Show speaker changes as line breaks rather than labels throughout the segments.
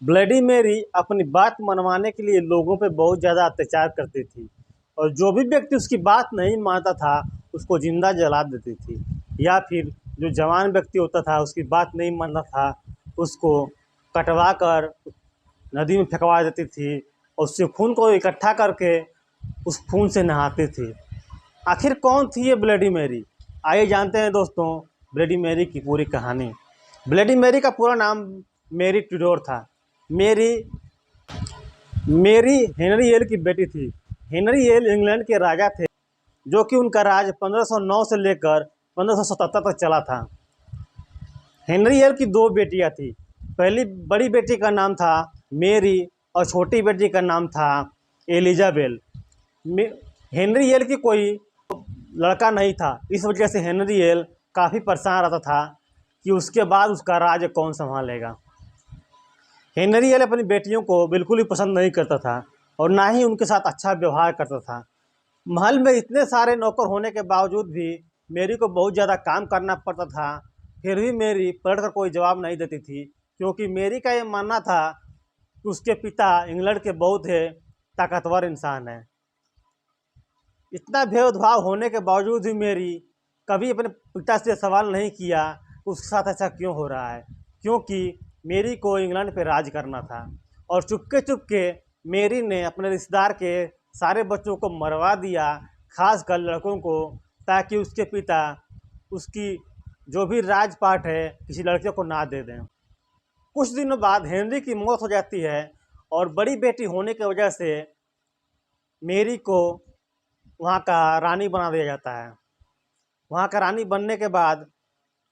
Bloody मेरी अपनी बात मनवाने के लिए लोगों पे बहुत ज़्यादा अत्याचार करती थी और जो भी व्यक्ति उसकी बात नहीं मानता था उसको ज़िंदा जला देती थी, या फिर जो जवान व्यक्ति होता था उसकी बात नहीं मानता था उसको कटवा कर नदी में फेंकवा देती थी और उससे खून को इकट्ठा करके उस खून से नहाती थी। आखिर कौन थी ये ब्लडी मेरी? आइए जानते हैं दोस्तों ब्लडी मेरी की पूरी कहानी। ब्लडी मेरी का पूरा नाम मेरी ट्यूडोर था। मेरी मेरी हेनरी येल की बेटी थी। हेनरी येल इंग्लैंड के राजा थे, जो कि उनका राज 1509 से लेकर 1577 तक चला था। हेनरी येल की दो बेटियां थी। पहली बड़ी बेटी का नाम था मेरी और छोटी बेटी का नाम था एलिजाबेल। हेनरी येल की कोई लड़का नहीं था, इस वजह से हेनरी येल काफ़ी परेशान रहता था कि उसके बाद उसका राज्य कौन संभालेगा। हेनरी येल अपनी बेटियों को बिल्कुल ही पसंद नहीं करता था और ना ही उनके साथ अच्छा व्यवहार करता था। महल में इतने सारे नौकर होने के बावजूद भी मेरी को बहुत ज़्यादा काम करना पड़ता था, फिर भी मेरी पलट कर कोई जवाब नहीं देती थी, क्योंकि मेरी का ये मानना था कि उसके पिता इंग्लैंड के बहुत ही ताकतवर इंसान हैं। इतना भेदभाव होने के बावजूद भी मेरी कभी अपने पिता से सवाल नहीं किया उसके साथ ऐसा क्यों हो रहा है, क्योंकि मेरी को इंग्लैंड पे राज करना था। और चुपके चुपके मेरी ने अपने रिश्तेदार के सारे बच्चों को मरवा दिया, खासकर लड़कों को, ताकि उसके पिता उसकी जो भी राजपाट है किसी लड़के को ना दे दें। कुछ दिनों बाद हेनरी की मौत हो जाती है और बड़ी बेटी होने की वजह से मेरी को वहाँ का रानी बना दिया जाता है। वहाँ का रानी बनने के बाद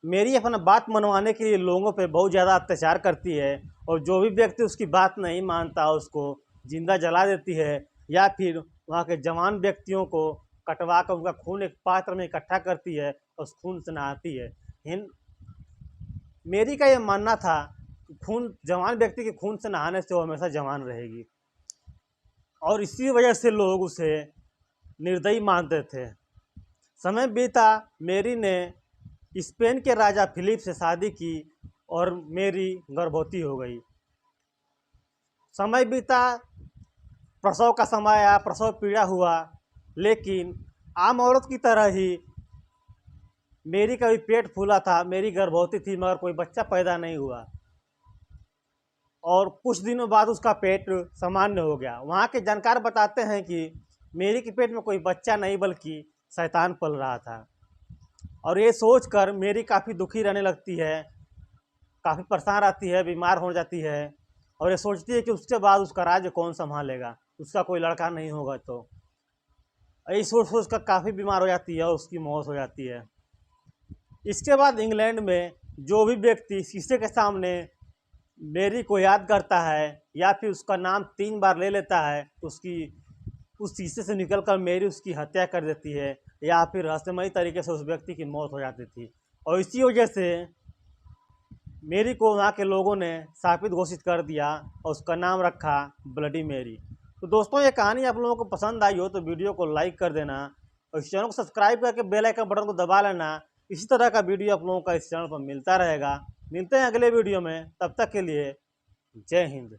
मेरी अपना बात मनवाने के लिए लोगों पे बहुत ज़्यादा अत्याचार करती है और जो भी व्यक्ति उसकी बात नहीं मानता उसको जिंदा जला देती है, या फिर वहाँ के जवान व्यक्तियों को कटवा कर उनका खून एक पात्र में इकट्ठा करती है और उस खून से नहाती है। मेरी का ये मानना था कि खून जवान व्यक्ति के खून से नहाने से वो हमेशा जवान रहेगी और इसी वजह से लोग उसे निर्दयी मानते थे। समय बीता, मेरी ने स्पेन के राजा फिलिप से शादी की और मेरी गर्भवती हो गई। समय बीता, प्रसव का समय आया, प्रसव पीड़ा हुआ, लेकिन आम औरत की तरह ही मेरी का भी पेट फूला था, मेरी गर्भवती थी, मगर कोई बच्चा पैदा नहीं हुआ और कुछ दिनों बाद उसका पेट सामान्य हो गया। वहाँ के जानकार बताते हैं कि मेरी के पेट में कोई बच्चा नहीं बल्कि शैतान पल रहा था और ये सोचकर मेरी काफ़ी दुखी रहने लगती है, काफ़ी परेशान रहती है, बीमार हो जाती है और ये सोचती है कि उसके बाद उसका राज्य कौन संभालेगा, उसका कोई लड़का नहीं होगा। तो यही सोच सोच कर काफ़ी बीमार हो जाती है और उसकी मौत हो जाती है। इसके बाद इंग्लैंड में जो भी व्यक्ति शीशे के सामने मेरी को याद करता है या फिर उसका नाम 3 बार ले लेता है, उसकी उस शीशे से निकलकर मेरी उसकी हत्या कर देती है या फिर रहस्यमयी तरीके से उस व्यक्ति की मौत हो जाती थी। और इसी वजह से मेरी को वहाँ के लोगों ने शापित घोषित कर दिया और उसका नाम रखा ब्लडी मेरी। तो दोस्तों, ये कहानी आप लोगों को पसंद आई हो तो वीडियो को लाइक कर देना और इस चैनल को सब्सक्राइब करके बेल आइकन बटन को दबा लेना। इसी तरह का वीडियो आप लोगों का इस चैनल पर मिलता रहेगा। मिलते हैं अगले वीडियो में, तब तक के लिए जय हिंद।